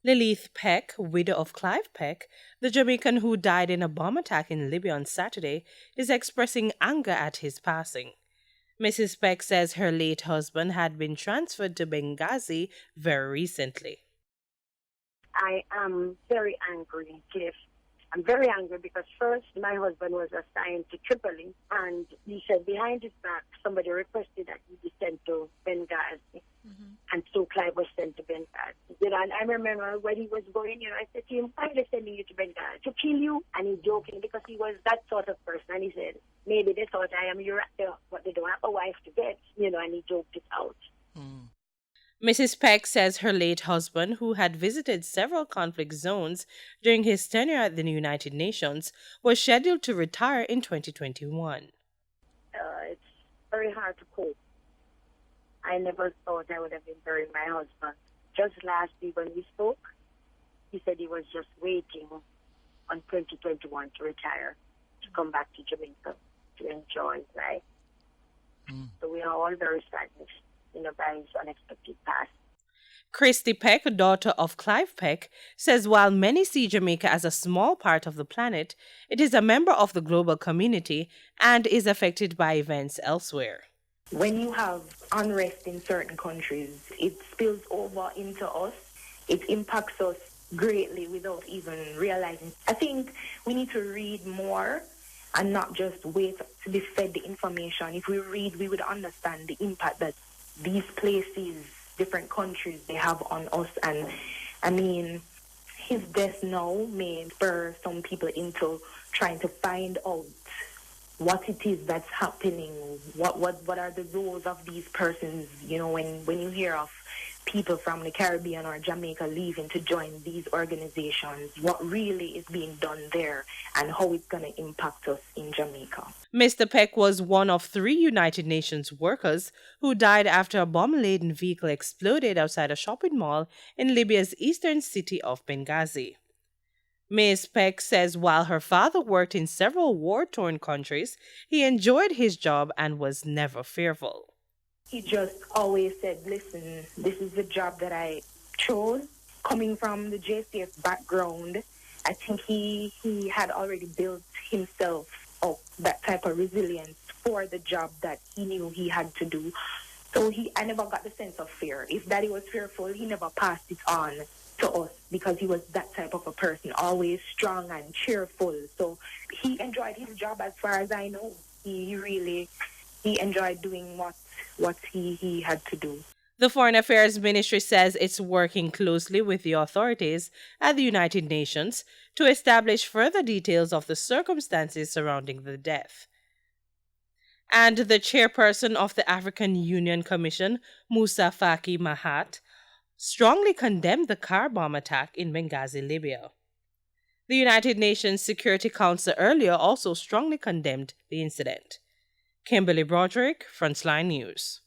Lilith Peck, widow of Clive Peck, the Jamaican who died in a bomb attack in Libya on Saturday, is expressing anger at his passing. Mrs. Peck says her late husband had been transferred to Benghazi very recently. I am very angry, Cliff. I'm very angry because first my husband was assigned to Tripoli and he said behind his back somebody requested that he be sent to Benghazi. And so Clive was sent to Benghazi. And I remember when he was going, I said to him, why are they sending you to Benghazi? To kill you? And he's joking because he was that sort of person. And he said, maybe they thought I am your actor, but they don't have a wife to get, and he joked it out. Mrs. Peck says her late husband, who had visited several conflict zones during his tenure at the United Nations, was scheduled to retire in 2021. It's very hard to cope. I never thought I would have been burying my husband. Just last week when we spoke, he said he was just waiting on 2021 to retire, to come back to Jamaica to enjoy life. So we are all very saddened, by his unexpected pass. Christy Peck, daughter of Clive Peck, says while many see Jamaica as a small part of the planet, it is a member of the global community and is affected by events elsewhere. When you have unrest in certain countries, it spills over into us. It impacts us greatly without even realizing. I think we need to read more and not just wait to be fed the information. If we read, we would understand the impact that these places, different countries, they have on us. And I mean, his death now may spur some people into trying to find out what it is that's happening, what are the roles of these persons, when you hear of people from the Caribbean or Jamaica leaving to join these organizations, what really is being done there and how it's going to impact us in Jamaica. Mr. Peck was one of 3 United Nations workers who died after a bomb-laden vehicle exploded outside a shopping mall in Libya's eastern city of Benghazi. Ms. Peck says while her father worked in several war-torn countries, he enjoyed his job and was never fearful. He just always said, listen, this is the job that I chose. Coming from the JCF background, I think he had already built himself up, that type of resilience for the job that he knew he had to do. So I never got the sense of fear. If Daddy was fearful, he never passed it on to us because he was that type of a person, always strong and cheerful. So he enjoyed his job as far as I know. He enjoyed doing what he had to do. The Foreign Affairs Ministry says it's working closely with the authorities at the United Nations to establish further details of the circumstances surrounding the death. And the chairperson of the African Union Commission, Musa Faki Mahat, strongly condemned the car bomb attack in Benghazi, Libya. The United Nations Security Council earlier also strongly condemned the incident. Kimberly Broderick, Frontline News.